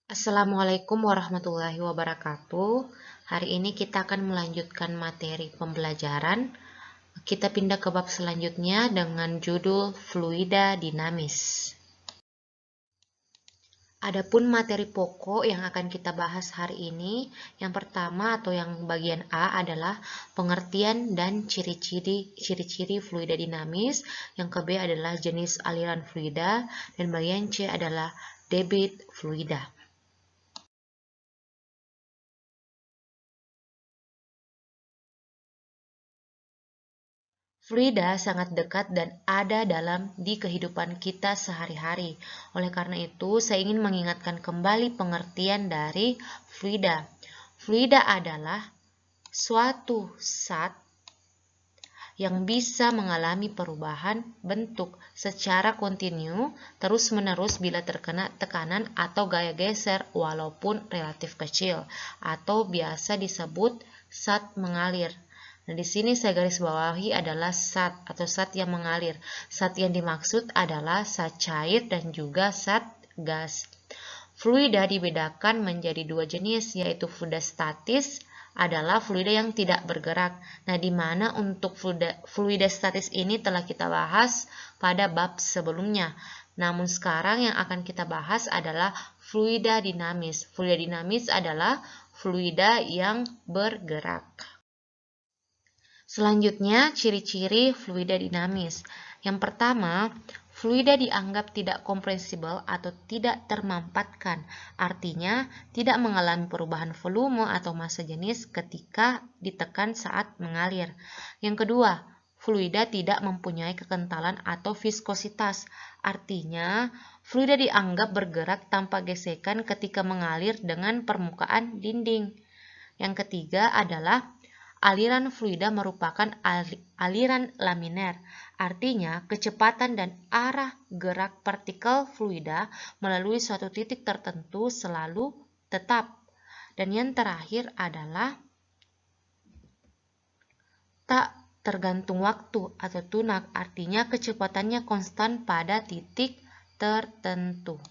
Assalamualaikum warahmatullahi wabarakatuh. Hari ini kita akan melanjutkan materi pembelajaran. Kita pindah ke bab selanjutnya dengan judul Fluida Dinamis. Adapun materi pokok yang akan kita bahas hari ini, yang pertama atau yang bagian A adalah pengertian dan ciri-ciri fluida dinamis, yang ke B adalah jenis aliran fluida, dan bagian C adalah debit fluida. Fluida sangat dekat dan ada di kehidupan kita sehari-hari. Oleh karena itu, saya ingin mengingatkan kembali pengertian dari fluida. Fluida adalah suatu zat yang bisa mengalami perubahan bentuk secara kontinu terus-menerus bila terkena tekanan atau gaya geser walaupun relatif kecil, atau biasa disebut zat mengalir. Nah, di sini saya garis bawahi adalah zat atau zat yang mengalir. Zat yang dimaksud adalah zat cair dan juga zat gas. Fluida dibedakan menjadi dua jenis, yaitu fluida statis adalah fluida yang tidak bergerak. Nah, di mana untuk fluida statis ini telah kita bahas pada bab sebelumnya. Namun sekarang yang akan kita bahas adalah fluida dinamis. Fluida dinamis adalah fluida yang bergerak. Selanjutnya, ciri-ciri fluida dinamis. Yang pertama, fluida dianggap tidak kompresibel atau tidak termampatkan, artinya tidak mengalami perubahan volume atau massa jenis ketika ditekan saat mengalir. Yang kedua, fluida tidak mempunyai kekentalan atau viskositas, artinya fluida dianggap bergerak tanpa gesekan ketika mengalir dengan permukaan dinding. Yang ketiga adalah aliran fluida merupakan aliran laminer, artinya kecepatan dan arah gerak partikel fluida melalui suatu titik tertentu selalu tetap. Dan yang terakhir adalah tak tergantung waktu atau tunak, artinya kecepatannya konstan pada titik tertentu.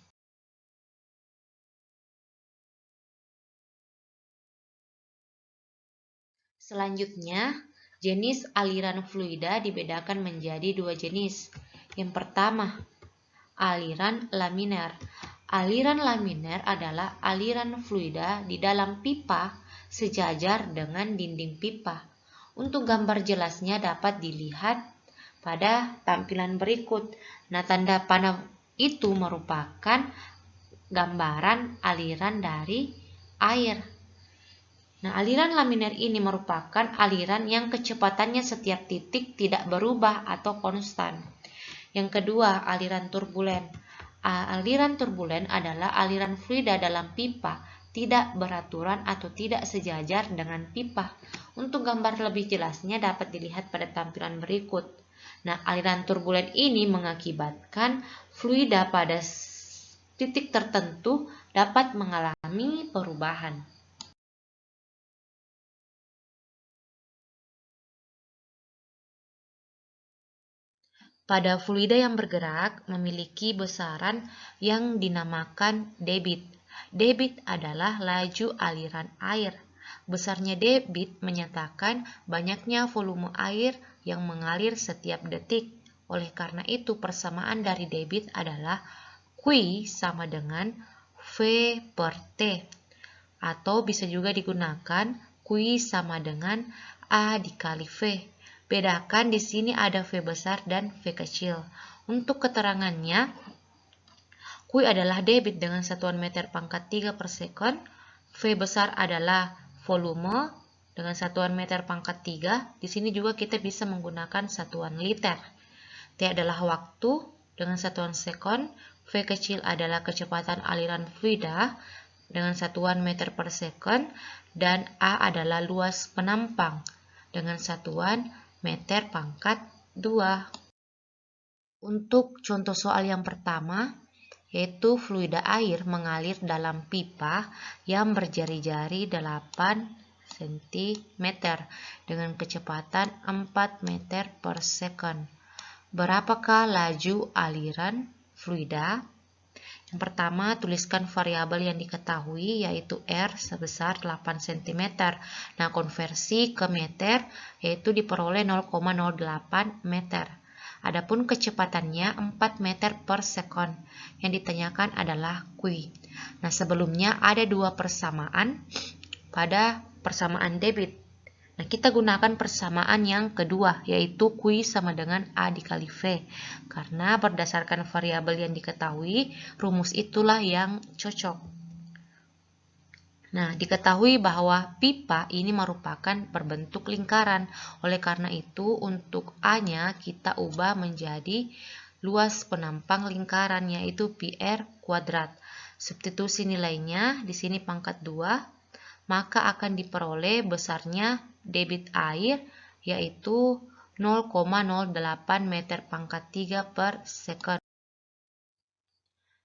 Selanjutnya, jenis aliran fluida dibedakan menjadi dua jenis. Yang pertama, aliran laminer. Aliran laminer adalah aliran fluida di dalam pipa sejajar dengan dinding pipa. Untuk gambar jelasnya dapat dilihat pada tampilan berikut. Nah, tanda panah itu merupakan gambaran aliran dari air. Nah, aliran laminer ini merupakan aliran yang kecepatannya setiap titik tidak berubah atau konstan. Yang kedua, aliran turbulen. Aliran turbulen adalah aliran fluida dalam pipa tidak beraturan atau tidak sejajar dengan pipa. Untuk gambar lebih jelasnya dapat dilihat pada tampilan berikut. Nah, aliran turbulen ini mengakibatkan fluida pada titik tertentu dapat mengalami perubahan. Pada fluida yang bergerak memiliki besaran yang dinamakan debit. Debit adalah laju aliran air. Besarnya debit menyatakan banyaknya volume air yang mengalir setiap detik. Oleh karena itu, persamaan dari debit adalah Q sama dengan V per T. Atau bisa juga digunakan Q sama dengan A dikali V. Bedakan di sini ada V besar dan V kecil. Untuk keterangannya, Q adalah debit dengan satuan meter pangkat 3 per sekon. V besar adalah volume dengan satuan meter pangkat 3. Di sini juga kita bisa menggunakan satuan liter. T adalah waktu dengan satuan sekon. V kecil adalah kecepatan aliran fluida dengan satuan meter per sekon. Dan A adalah luas penampang dengan satuan meter pangkat 2. Untuk contoh soal yang pertama, yaitu fluida air mengalir dalam pipa yang berjari-jari 8 cm dengan kecepatan 4 meter per sekon. Berapakah laju aliran fluida? Yang pertama, tuliskan variabel yang diketahui yaitu R sebesar 8 cm. Nah, konversi ke meter yaitu diperoleh 0,08 meter. Adapun kecepatannya 4 meter per sekon. Yang ditanyakan adalah Q. Nah, sebelumnya ada dua persamaan pada persamaan debit. Nah, kita gunakan persamaan yang kedua, yaitu Q sama dengan A dikali V. Karena berdasarkan variabel yang diketahui, rumus itulah yang cocok. Nah, diketahui bahwa pipa ini merupakan berbentuk lingkaran. Oleh karena itu, untuk A-nya kita ubah menjadi luas penampang lingkaran, yaitu PR kuadrat. Substitusi nilainya, di sini pangkat 2, maka akan diperoleh besarnya debit air, yaitu 0,08 meter pangkat 3 per second.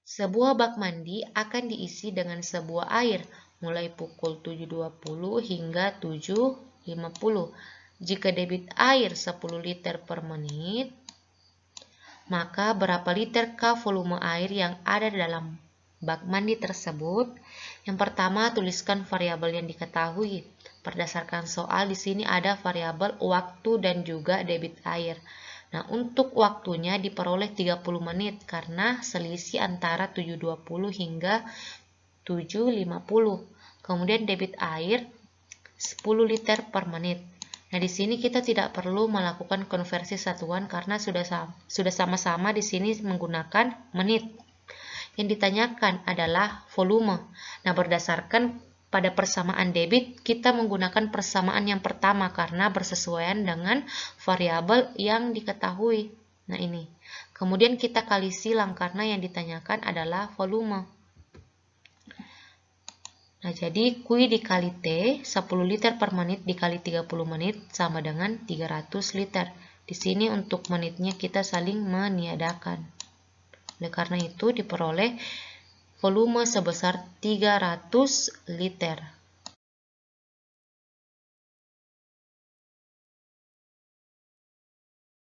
Sebuah bak mandi akan diisi dengan sebuah air, mulai pukul 7.20 hingga 7.50. Jika debit air 10 liter per menit, maka berapa liter K volume air yang ada dalam bak mandi tersebut? Yang pertama, tuliskan variabel yang diketahui. Berdasarkan soal di sini ada variabel waktu dan juga debit air. Nah, untuk waktunya diperoleh 30 menit karena selisih antara 7.20 hingga 7.50. Kemudian debit air 10 liter per menit. Nah, di sini kita tidak perlu melakukan konversi satuan karena sudah sama-sama di sini menggunakan menit. Yang ditanyakan adalah volume. Nah, berdasarkan pada persamaan debit, kita menggunakan persamaan yang pertama karena bersesuaian dengan variabel yang diketahui. Nah, ini. Kemudian kita kali silang karena yang ditanyakan adalah volume. Nah, jadi Q dikali T, 10 liter per menit dikali 30 menit sama dengan 300 liter. Di sini untuk menitnya kita saling meniadakan. Oleh karena itu diperoleh volume sebesar 300 liter.